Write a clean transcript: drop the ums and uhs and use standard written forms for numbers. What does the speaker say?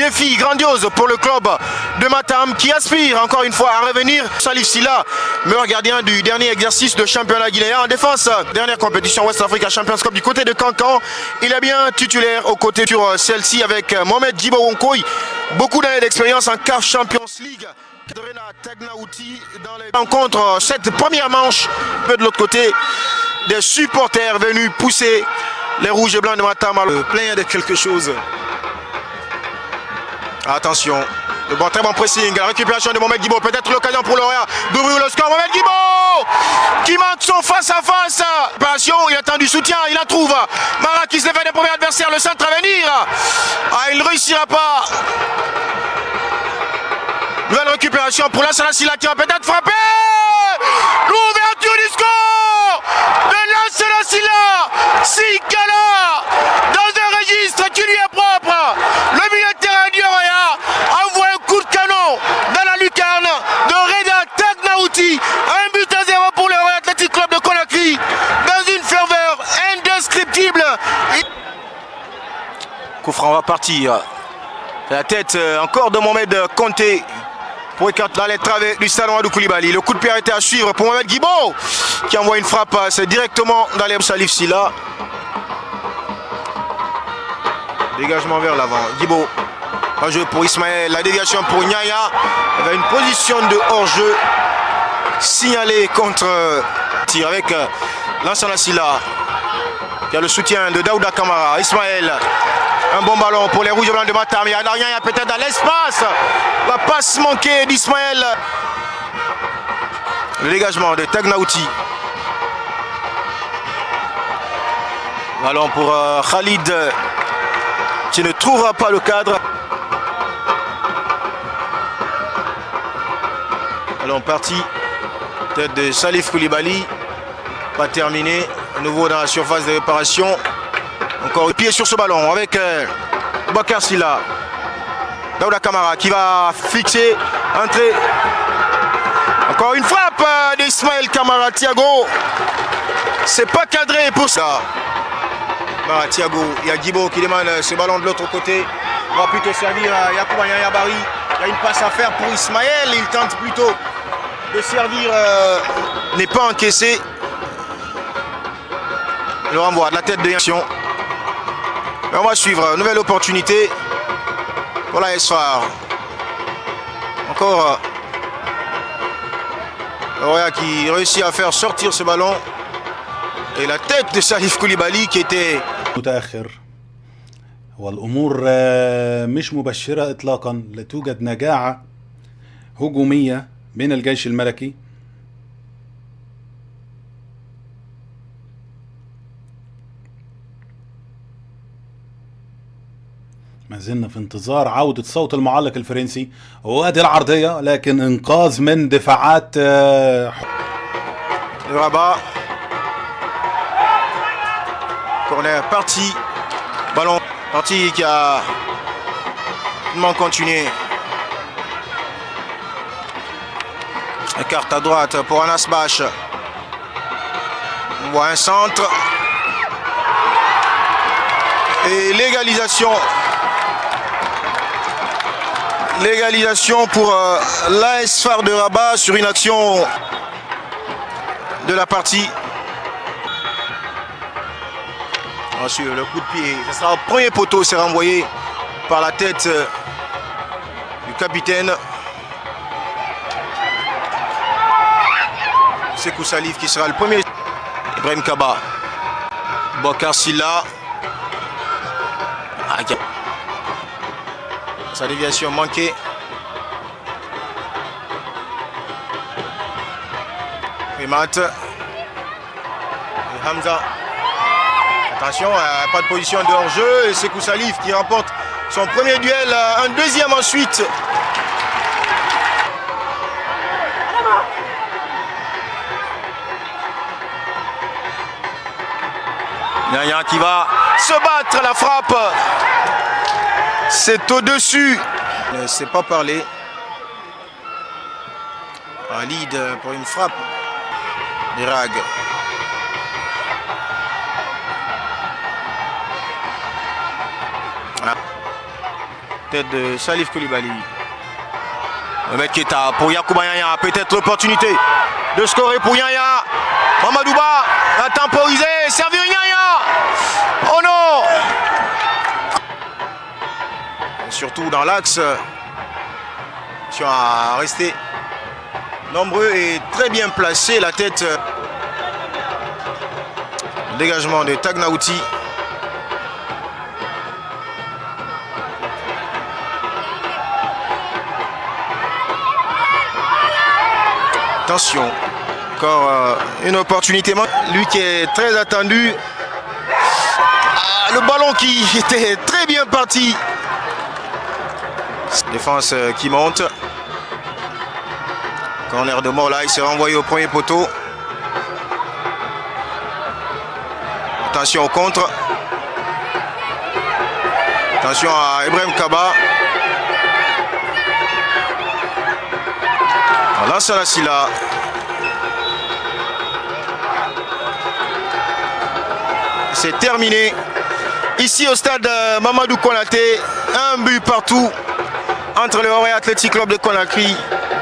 défi grandiose pour le club de Matam qui aspire encore une fois à revenir. Salif Silla, meilleur gardien du dernier exercice de championnat guinéen en défense. Dernière compétition West Africa Champions Cup du côté de Cancan. Il est bien titulaire aux côtés sur celle-ci avec Mohamed Djibo Wonkoy. Beaucoup d'années d'expérience en CAF Champions League. Dans les rencontres, cette première manche, de l'autre côté, des supporters venus pousser les rouges et blancs de Matam à plein de quelque chose. Attention, le bon, très bon pressing, la récupération de Mohamed Djibo, peut-être l'occasion pour Lorient d'ouvrir le score. Mohamed Djibo qui manque son face-à-face. Récupération, il attend du soutien, il la trouve. Mara qui se défait des premiers adversaires, le centre à venir. Il ne réussira pas. Nouvelle récupération pour Lansana Silla qui va peut-être frapper. L'ouverture du score de Lansana Silla. Sikala dans un registre qui lui est propre. Le milieu de terrain du Roya envoie un coup de canon dans la lucarne de Reda Tagnauti. 1-0 pour le Royal Athletic Club de Conakry dans une ferveur indescriptible. Coup franc va partir. La tête encore de Mohamed Conté pour écarter dans les travées du stade Amadou Koulibaly. Le coup de pied a été à suivre pour Mohamed Djibo qui envoie une frappe, c'est directement dans les Salif Silla. Dégagement vers l'avant. Djibo, un jeu pour Ismaël, la déviation pour Nyaya. Il y avait une position de hors-jeu signalée contre tir avec Lansana Silla qui a le soutien de Daouda Kamara. Ismaël. Un bon ballon pour les rouges et blancs de Matam. Il y a rien, il y a peut-être dans l'espace. La passe manquée d'Ismaël. Le dégagement de Tagnauti. Ballon pour Khalid qui ne trouvera pas le cadre. Ballon parti. Tête de Salif Koulibaly. Pas terminé. À nouveau dans la surface de réparation. Encore le pied sur ce ballon avec Bakar Silla. Daouda Kamara qui va fixer, entrer. Encore une frappe d'Ismaël Kamara. Thiago. C'est pas cadré pour ça. Thiago, il y a Djibo qui demande ce ballon de l'autre côté. On va plutôt servir à Yacouba Yabari. Il y a une passe à faire pour Ismaël. Il tente plutôt de servir. N'est pas encaissé. Le renvoi de la tête de Yaction. On va suivre, nouvelle opportunité pour la SFAR. Encore Roya qui réussit à faire sortir ce ballon. Et la tête de Salif Koulibaly qui était متأخر والأمور مش مبشرة إطلاقا. لا توجد نجاعة هجومية من الجيش الملكي. ما زلنا في انتظار عودة صوت المعلق الفرنسي. وادي العرضية لكن انقاذ من دفاعات Rabat. Corner parti. Ballon parti qui a continué. Carte à droite pour Anas Bache. On voit un centre. Et l'égalisation. L'égalisation pour l'AS FAR de Rabat sur une action de la partie. Ensuite, le coup de pied, ce sera au premier poteau, c'est renvoyé par la tête du capitaine. Sekou Salif qui sera le premier. Ibrahim Kaba. Bakar Silla. Sa déviation manquée. Et Matt. Et Hamza. Attention, pas de position de hors-jeu. Et Sekou Salif qui remporte son premier duel. Un deuxième ensuite. Nyaya qui va se battre, la frappe. C'est au-dessus. Ne sait pas parler. Un lead pour une frappe. Dirag. Tête de Salif Koulibaly. Mohamed Keita pour Yacouba Yaya. Peut-être l'opportunité de scorer pour Yaya. Mamadouba a temporisé. Servir Yaya. Oh non! Surtout dans l'axe. Attention à rester nombreux et très bien placé. La tête. Dégagement de Tagnaouti. Attention, encore une opportunité. Lui qui est très attendu. Le ballon qui était très bien parti. Défense qui monte. Corner de Morla, il s'est renvoyé au premier poteau. Attention au contre. Attention à Ibrahim Kaba. Là, Salasila. C'est terminé. Ici au stade Mamadou Konaté, un but partout entre le Horé Athletic Club de Conakry